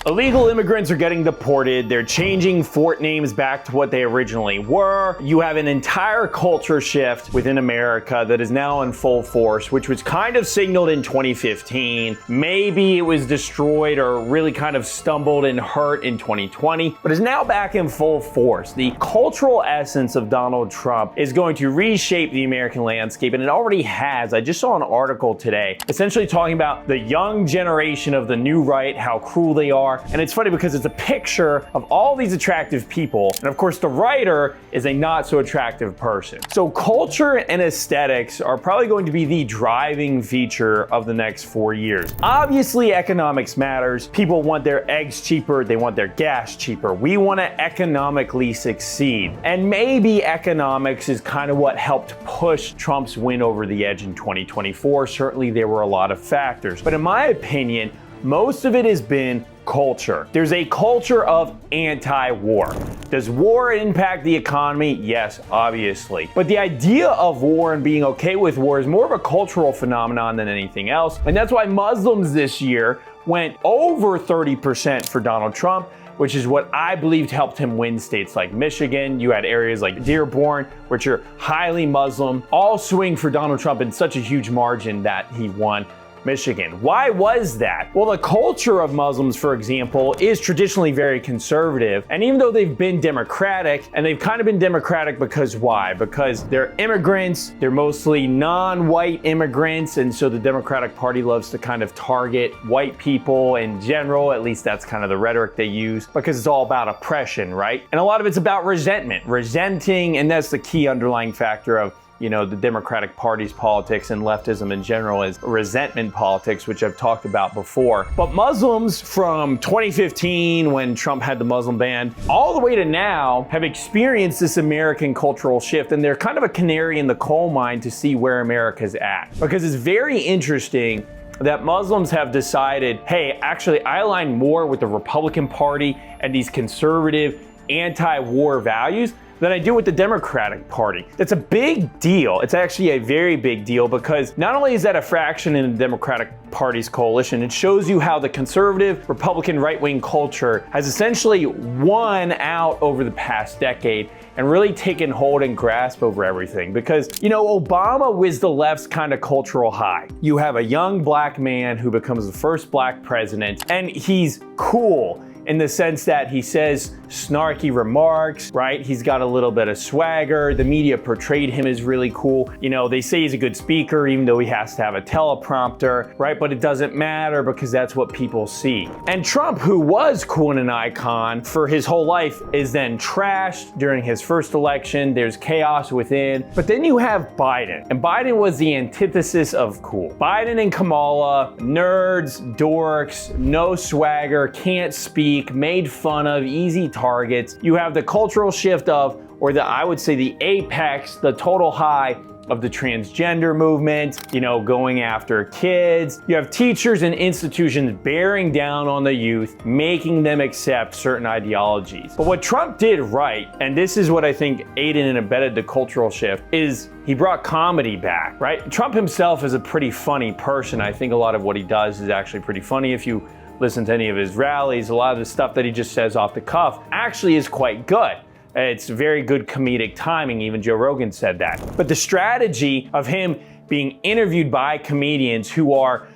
Illegal immigrants are getting deported. They're changing fort names back to what they originally were. You have an entire culture shift within America that is now in full force, which was kind of signaled in 2015. Maybe it was destroyed or really kind of stumbled and hurt in 2020, but is now back in full force. The cultural essence of Donald Trump is going to reshape the American landscape, and it already has. I just saw an article today essentially talking about the young generation of the new right, how cruel they are. And it's funny because it's a picture of all these attractive people. And of course, the writer is a not so attractive person. So culture and aesthetics are probably going to be the driving feature of the next 4 years. Obviously, economics matters. People want their eggs cheaper. They want their gas cheaper. We want to economically succeed. And maybe economics is kind of what helped push Trump's win over the edge in 2024. Certainly, there were a lot of factors. But in my opinion, most of it has been culture. There's a culture of anti-war. Does war impact the economy? Yes, obviously. But the idea of war and being okay with war is more of a cultural phenomenon than anything else. And that's why Muslims this year went over 30% for Donald Trump, which is what I believed helped him win states like Michigan. You had areas like Dearborn, which are highly Muslim, all swing for Donald Trump in such a huge margin that he won Michigan. Why was that? Well, the culture of Muslims, for example, is traditionally very conservative. And even though they've been Democratic, and they've kind of been Democratic because why? Because they're immigrants, they're mostly non-white immigrants, and so the Democratic Party loves to kind of target white people in general. At least that's kind of the rhetoric they use, because it's all about oppression, right? And a lot of it's about resentment, resenting, and that's the key underlying factor of the Democratic Party's politics and leftism in general is resentment politics, which I've talked about before. But Muslims from 2015, when Trump had the Muslim ban, all the way to now have experienced this American cultural shift, and they're kind of a canary in the coal mine to see where America's at. Because it's very interesting that Muslims have decided, hey, actually, I align more with the Republican Party and these conservative anti-war values than I do with the Democratic Party. That's a big deal. It's actually a very big deal because not only is that a fraction in the Democratic Party's coalition, it shows you how the conservative Republican right-wing culture has essentially won out over the past decade and really taken hold and grasp over everything. Because, Obama was the left's kind of cultural high. You have a young black man who becomes the first black president, and he's cool in the sense that he says snarky remarks, right? He's got a little bit of swagger. The media portrayed him as really cool. They say he's a good speaker, even though he has to have a teleprompter, right? But it doesn't matter because that's what people see. And Trump, who was cool and an icon for his whole life, is then trashed during his first election. There's chaos within. But then you have Biden, and Biden was the antithesis of cool. Biden and Kamala, nerds, dorks, no swagger, can't speak, made fun of, easy targets. You have the cultural shift of, I would say the apex, the total high of the transgender movement, going after kids. You have teachers and institutions bearing down on the youth, making them accept certain ideologies. But what Trump did right, and this is what I think aided and abetted the cultural shift, is he brought comedy back, right? Trump himself is a pretty funny person. I think a lot of what he does is actually pretty funny. If you listen to any of his rallies, a lot of the stuff that he just says off the cuff actually is quite good. It's very good comedic timing. Even Joe Rogan said that. But the strategy of him being interviewed by comedians who are,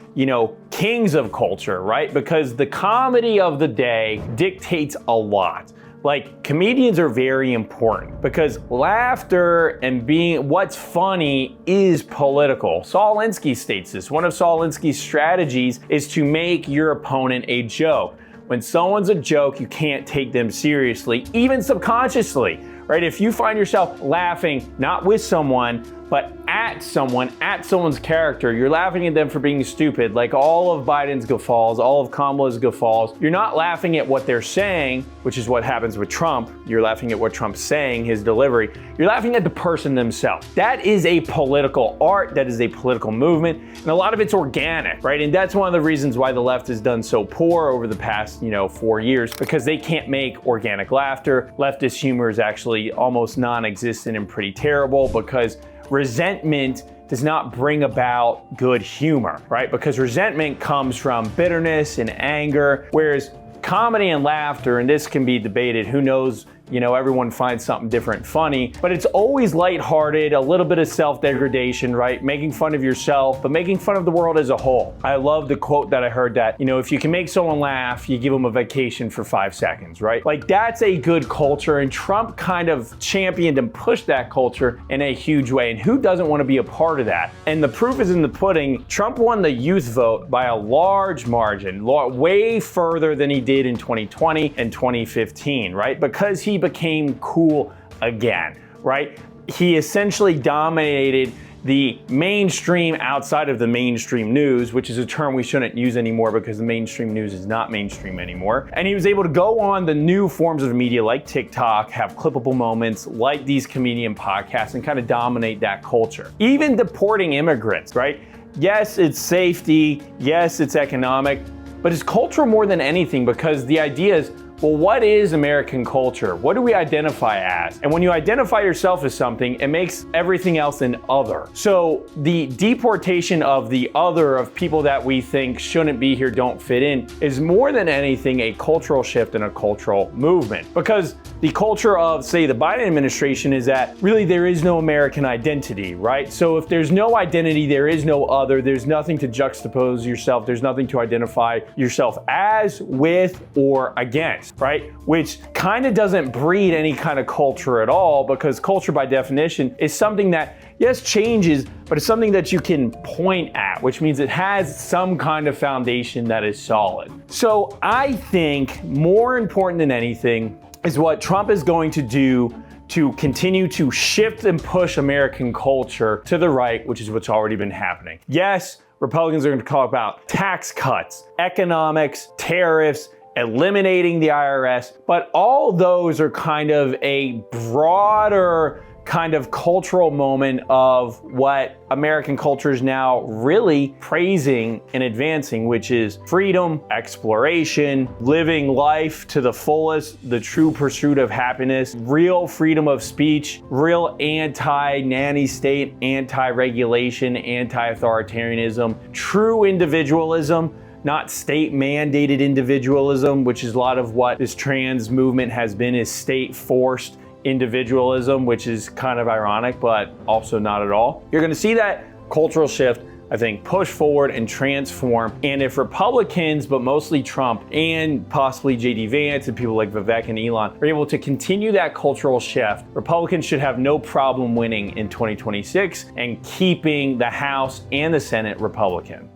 kings of culture, right? Because the comedy of the day dictates a lot. Like, comedians are very important because laughter and what's funny is political. Saul Alinsky states this. One of Saul Alinsky's strategies is to make your opponent a joke. When someone's a joke, you can't take them seriously, even subconsciously, right? If you find yourself laughing, not with someone, but at someone's character, you're laughing at them for being stupid, like all of Biden's guffaws, all of Kamala's guffaws. You're not laughing at what they're saying, which is what happens with Trump. You're laughing at what Trump's saying, his delivery. You're laughing at the person themselves. That is a political art, that is a political movement, and a lot of it's organic, right? And that's one of the reasons why the left has done so poor over the past, 4 years, because they can't make organic laughter. Leftist humor is actually almost non-existent and pretty terrible because resentment does not bring about good humor, right? Because resentment comes from bitterness and anger, whereas comedy and laughter, and this can be debated, who knows, everyone finds something different funny, but it's always lighthearted, a little bit of self-degradation, right? Making fun of yourself, but making fun of the world as a whole. I love the quote that I heard that, if you can make someone laugh, you give them a vacation for 5 seconds, right? Like, that's a good culture, and Trump kind of championed and pushed that culture in a huge way, and who doesn't want to be a part of that? And the proof is in the pudding. Trump won the youth vote by a large margin, way further than he did in 2020 and 2015, right? Because he became cool again, right? He essentially dominated the mainstream outside of the mainstream news, which is a term we shouldn't use anymore because the mainstream news is not mainstream anymore. And he was able to go on the new forms of media like TikTok, have clippable moments like these comedian podcasts, and kind of dominate that culture. Even deporting immigrants, right? Yes, it's safety. Yes, it's economic, but it's cultural more than anything, because the idea is, well, what is American culture? What do we identify as? And when you identify yourself as something, it makes everything else an other. So the deportation of the other, of people that we think shouldn't be here, don't fit in, is more than anything a cultural shift and a cultural movement. Because the culture of, say, the Biden administration is that really there is no American identity, right? So if there's no identity, there is no other. There's nothing to juxtapose yourself. There's nothing to identify yourself as, with, or against, right? Which kind of doesn't breed any kind of culture at all, because culture by definition is something that, yes, changes, but it's something that you can point at, which means it has some kind of foundation that is solid. So I think more important than anything is what Trump is going to do to continue to shift and push American culture to the right, which is what's already been happening. Yes, Republicans are going to talk about tax cuts, economics, tariffs, eliminating the IRS, but all those are kind of a broader kind of cultural moment of what American culture is now really praising and advancing, which is freedom, exploration, living life to the fullest, the true pursuit of happiness, real freedom of speech, real anti-nanny state, anti-regulation, anti-authoritarianism, true individualism, not state-mandated individualism, which is a lot of what this trans movement has been, is state-forced individualism, which is kind of ironic, but also not at all. You're going to see that cultural shift, I think, push forward and transform. And if Republicans, but mostly Trump and possibly J.D. Vance and people like Vivek and Elon, are able to continue that cultural shift, Republicans should have no problem winning in 2026 and keeping the House and the Senate Republican.